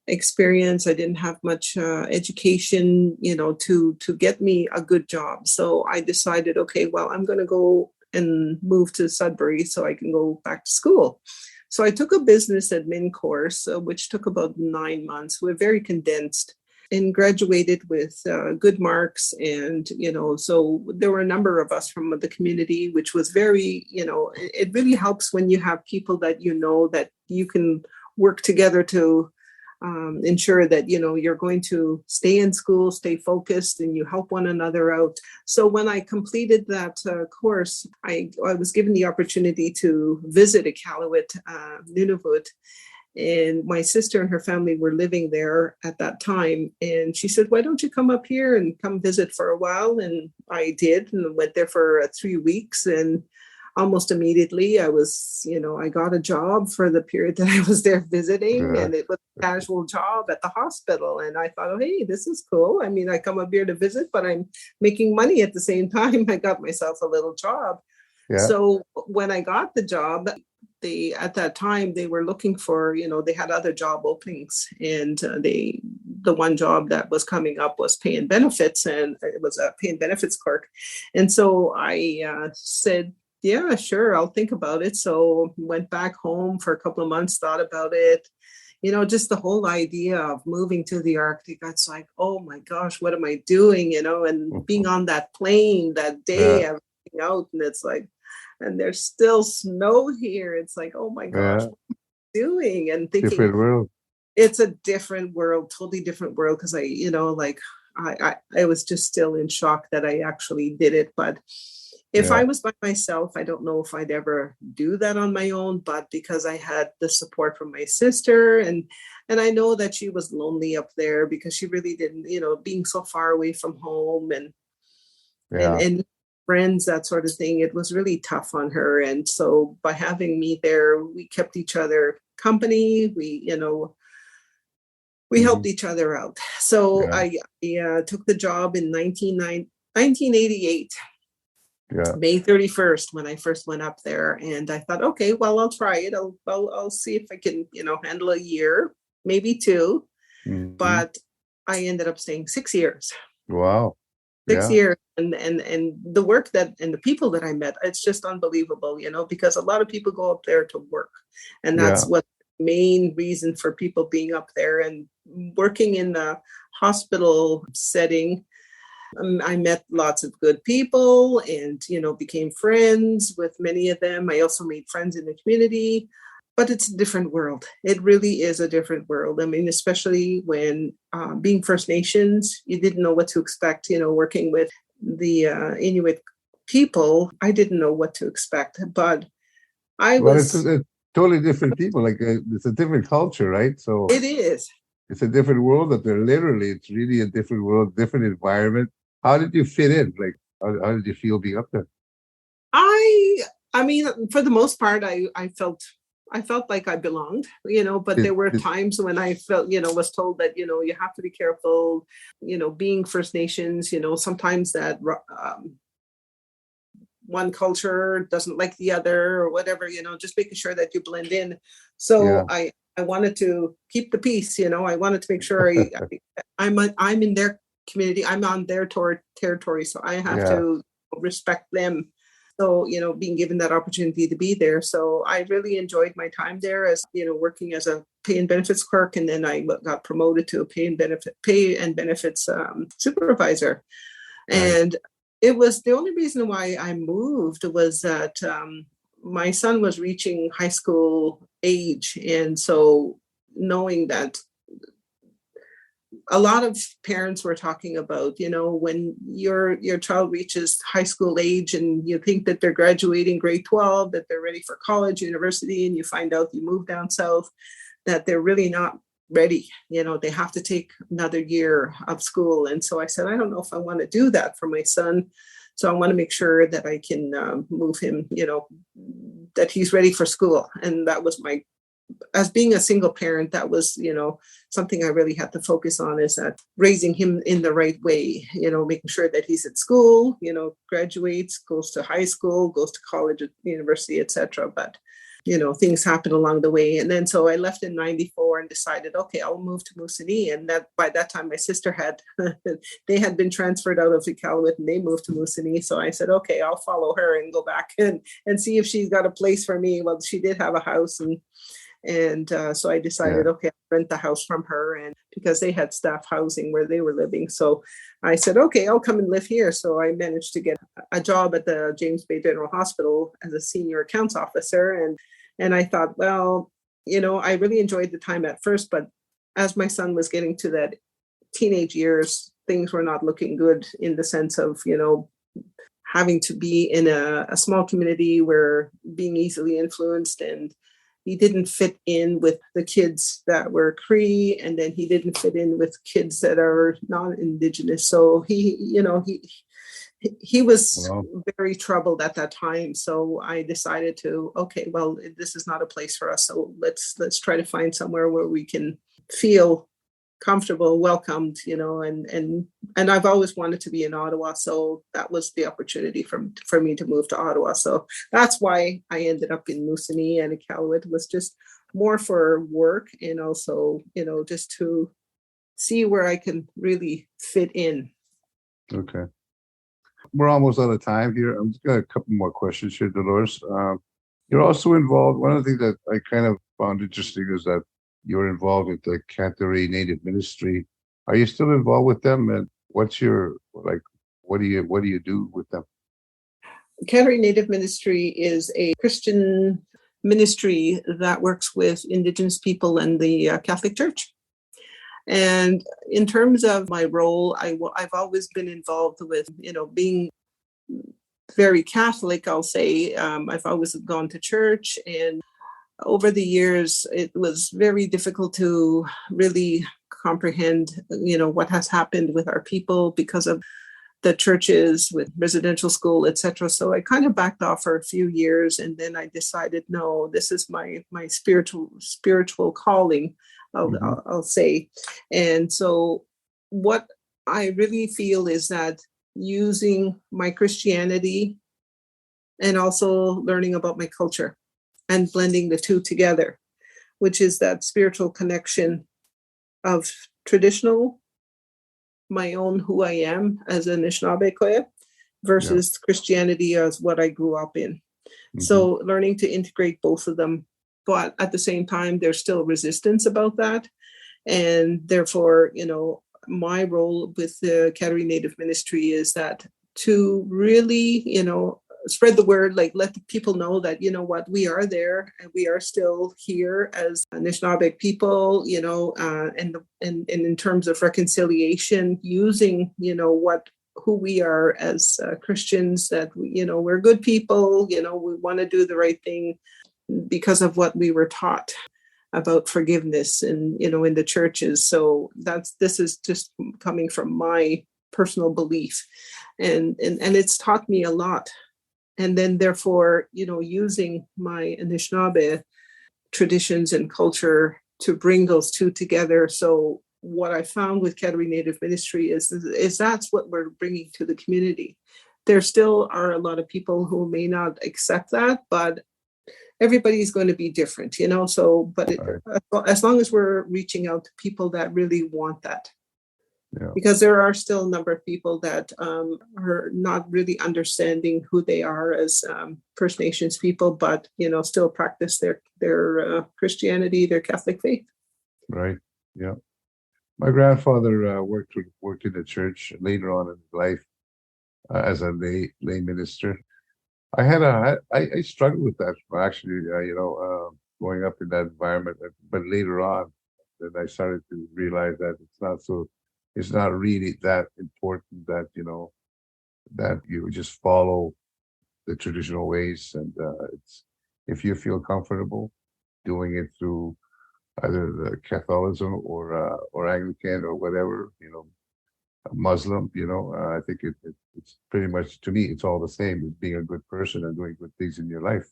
Speaker 3: experience. I didn't have much education, to get me a good job. So I decided, okay, well, I'm going to go and move to Sudbury so I can go back to school. So I took a business admin course, which took about 9 months. We're very condensed, and graduated with good marks. And, so there were a number of us from the community, which was very, it really helps when you have people that that you can work together to ensure that, you're going to stay in school, stay focused, and you help one another out. So when I completed that course, I was given the opportunity to visit Iqaluit, Nunavut. And my sister and her family were living there at that time. And she said, why don't you come up here and come visit for a while? And I did, and went there for 3 weeks. And almost immediately I got a job for the period that I was there visiting.
Speaker 2: Yeah,
Speaker 3: And it was a casual job at the hospital. And I thought, oh, hey, this is cool. I mean, I come up here to visit, but I'm making money at the same time. I got myself a little job.
Speaker 2: yeah.
Speaker 3: So when I got the job, at that time they were looking for, they had other job openings, and the one job that was coming up was pay and benefits, and it was a pay and benefits clerk. And so I said, yeah, sure, I'll think about it. So went back home for a couple of months, thought about it. Just the whole idea of moving to the Arctic, it's like, oh my gosh, what am I doing? And being on that plane that day,
Speaker 2: Yeah,
Speaker 3: I'm out, and it's like, and there's still snow here. It's like, oh my gosh,
Speaker 2: yeah.
Speaker 3: what am I doing? And thinking,
Speaker 2: Different world.
Speaker 3: it's a different world, totally different world. Because I was just still in shock that I actually did it. But if
Speaker 2: Yeah,
Speaker 3: I was by myself, I don't know if I'd ever do that on my own. But because I had the support from my sister, and I know that she was lonely up there because she really didn't, being so far away from home, and
Speaker 2: yeah.
Speaker 3: and friends, that sort of thing, it was really tough on her. And so by having me there, we kept each other company. We
Speaker 2: Hmm.
Speaker 3: helped each other out. So
Speaker 2: Yeah,
Speaker 3: I took the job in 1988,
Speaker 2: yeah,
Speaker 3: May 31st, when I first went up there. And I thought, okay, well, I'll try it. I'll see if I can, handle a year, maybe 2.
Speaker 2: hmm.
Speaker 3: But I ended up staying 6 years.
Speaker 2: Wow.
Speaker 3: six
Speaker 2: Yeah,
Speaker 3: years and the work that and the people that I met, it's just unbelievable, because a lot of people go up there to work, and
Speaker 2: yeah.
Speaker 3: that's what the main reason for people being up there. And working in the hospital setting, I met lots of good people, and became friends with many of them. I also made friends in the community. But it's a different world. It really is a different world. I mean, especially when being First Nations, you didn't know what to expect, working with the Inuit people. I didn't know what to expect, but I
Speaker 2: Well,
Speaker 3: was,
Speaker 2: it's totally different people. Like it's a different culture, right? So
Speaker 3: it is.
Speaker 2: it's a different world. That they're literally, it's really a different world, different environment. How did you fit in? Like, how did you feel being up there?
Speaker 3: I mean, for the most part, I felt like I belonged, but there were
Speaker 2: Did
Speaker 3: times when I felt, was told that, you have to be careful, being First Nations, sometimes that one culture doesn't like the other or whatever, just making sure that you blend in. So
Speaker 2: yeah,
Speaker 3: I wanted to keep the peace, I wanted to make sure I'm in their community, I'm on their territory. So I have
Speaker 2: yeah,
Speaker 3: to respect them. So, being given that opportunity to be there. So I really enjoyed my time there as, working as a pay and benefits clerk. And then I got promoted to a pay and benefits supervisor.
Speaker 2: Right.
Speaker 3: And it was the only reason why I moved was that my son was reaching high school age. And so knowing that a lot of parents were talking about, when your child reaches high school age and you think that they're graduating grade 12, that they're ready for college, university, and you find out you move down south, that they're really not ready. They have to take another year of school. And so I said, I don't know if I want to do that for my son. So I want to make sure that I can move him, that he's ready for school. And that was as being a single parent, that was, something I really had to focus on, is that raising him in the right way, making sure that he's at school, graduates, goes to high school, goes to college, university, etc. But, things happen along the way. And then so I left in 94 and decided, okay, I'll move to Moosonee. And that by that time, my sister they had been transferred out of Iqaluit and they moved to Moosonee. So I said, okay, I'll follow her and go back and see if she's got a place for me. Well, she did have a house, and so I decided, okay, I'll rent the house from her, and because they had staff housing where they were living. So I said, okay, I'll come and live here. So I managed to get a job at the James Bay General Hospital as a senior accounts officer. And I thought, well, I really enjoyed the time at first, but as my son was getting to that teenage years, things were not looking good in the sense of, having to be in a small community where being easily influenced, and he didn't fit in with the kids that were Cree, and then he didn't fit in with kids that are non-Indigenous. So he was very troubled at that time. So I decided to, okay, well, this is not a place for us. So let's try to find somewhere where we can feel comfortable, welcomed, and I've always wanted to be in Ottawa. So that was the opportunity for me to move to Ottawa. So that's why I ended up in Moosonee, and Iqaluit was just more for work, and also, just to see where I can really fit in.
Speaker 2: Okay. We're almost out of time here. I'm just got a couple more questions here, Dolores. You're also involved. One of the things that I kind of found interesting is that you're involved with the Canterbury Native Ministry. Are you still involved with them? And what's your, what do you do with them?
Speaker 3: Canterbury Native Ministry is a Christian ministry that works with Indigenous people and the Catholic Church. And in terms of my role, I've always been involved with, being very Catholic, I'll say. I've always gone to church, and over the years, it was very difficult to really comprehend, what has happened with our people because of the churches with residential school, etc. So I kind of backed off for a few years, and then I decided, no, this is my spiritual calling, I'll say. And so what I really feel is that using my Christianity and also learning about my culture and blending the two together, which is that spiritual connection of traditional, my own who I am as an Anishinabe Kwe, versus Christianity as what I grew up in. Mm-hmm. So learning to integrate both of them, but at the same time, there's still resistance about that. And therefore, my role with the Canterbury Native Ministry is that to really, spread the word, let the people know that, what, we are there and we are still here as Anishinaabe people, and in terms of reconciliation, using, who we are as Christians, that, we're good people, we want to do the right thing because of what we were taught about forgiveness and, in the churches. So this is just coming from my personal belief, and it's taught me a lot. And then therefore, using my Anishinaabe traditions and culture to bring those two together. So what I found with Canterbury Native Ministry is that's what we're bringing to the community. There still are a lot of people who may not accept that, but everybody's going to be different, so, but as long as we're reaching out to people that really want that.
Speaker 2: Yeah.
Speaker 3: Because there are still a number of people that are not really understanding who they are as First Nations people, but still practice their Christianity, their Catholic faith.
Speaker 2: Right. Yeah. My grandfather worked in the church later on in his life as a lay minister. I struggled with that actually, growing up in that environment. But later on, then I started to realize that it's not really that important that that you just follow the traditional ways, and it's if you feel comfortable doing it through either the Catholicism or Anglican or whatever, Muslim, I think it's pretty much, to me, it's all the same as being a good person and doing good things in your life.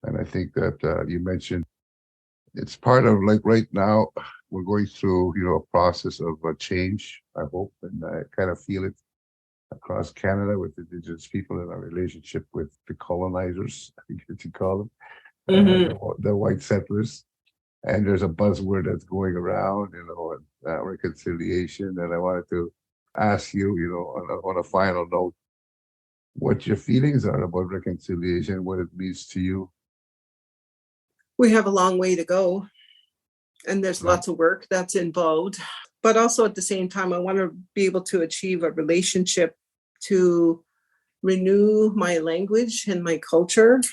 Speaker 2: And I think that you mentioned it's part of, like, right now we're going through, a process of change, I hope, and I kind of feel it across Canada with Indigenous people and our relationship with the colonizers, I think you call them, the white settlers. And there's a buzzword that's going around, reconciliation. And I wanted to ask you, on a final note, what your feelings are about reconciliation, what it means to you.
Speaker 3: We have a long way to go, and there's lots of work that's involved. But also at the same time, I want to be able to achieve a relationship to renew my language and my culture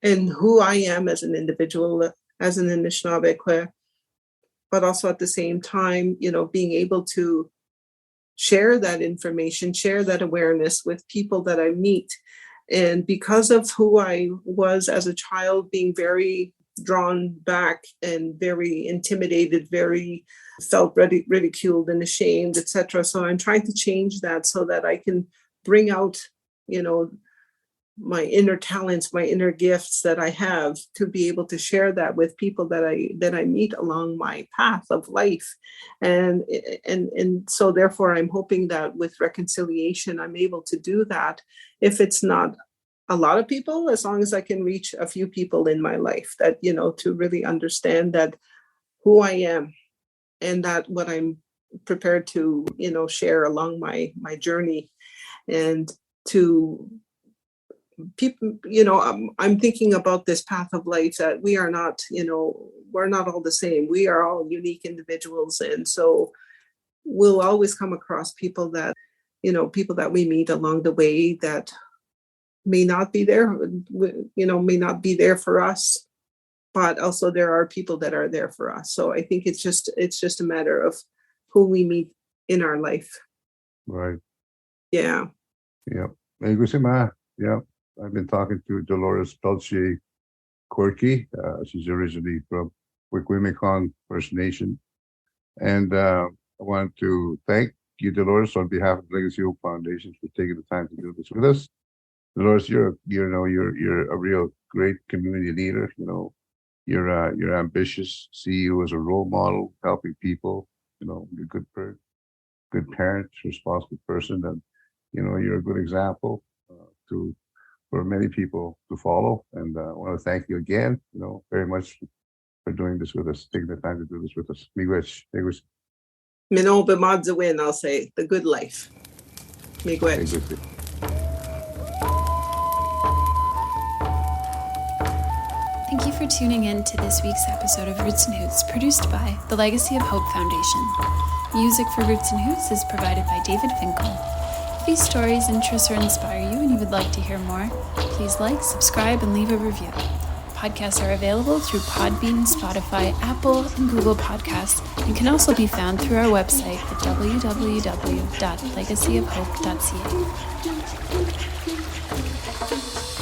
Speaker 3: and who I am as an individual, as an Anishinabe Kwe, but also at the same time, being able to share that information, share that awareness with people that I meet. And because of who I was as a child, being very drawn back and very intimidated, very felt ridiculed and ashamed, etc. So I'm trying to change that so that I can bring out, my inner talents, my inner gifts that I have, to be able to share that with people that I meet along my path of life. And so therefore I'm hoping that with reconciliation, I'm able to do that. If it's not a lot of people, as long as I can reach a few people in my life that, to really understand that who I am and that what I'm prepared to, share along my journey. And to people, I'm thinking about this path of life that we are not, we're not all the same. We are all unique individuals. And so we'll always come across people that we meet along the way that may not be there, may not be there for us, but also there are people that are there for us. So I think it's just a matter of who we meet in our life.
Speaker 2: Right.
Speaker 3: Yeah.
Speaker 2: Yeah. Yeah. I've been talking to Dolores Peltier-Corkey. She's originally from Wiikwemkoong First Nation. And I want to thank you, Dolores, on behalf of Legacy Hope Foundation, for taking the time to do this with us. Dolores, you're a real great community leader. You're ambitious. See you as a role model, helping people. You're a good parent, responsible person, and you're a good example for many people to follow. And I want to thank you again, very much for doing this with us, taking the time to do this with us. Miigwech.
Speaker 3: Minobe Madzawin, I'll say, the good life. Miigwech.
Speaker 1: Thank you for tuning in to this week's episode of Roots and Hoots, produced by the Legacy of Hope Foundation. Music for Roots and Hoots is provided by David Finkel. If these stories interest or inspire you and you would like to hear more, please like, subscribe, and leave a review. Podcasts are available through Podbean, Spotify, Apple, and Google Podcasts, and can also be found through our website at www.legacyofhope.ca.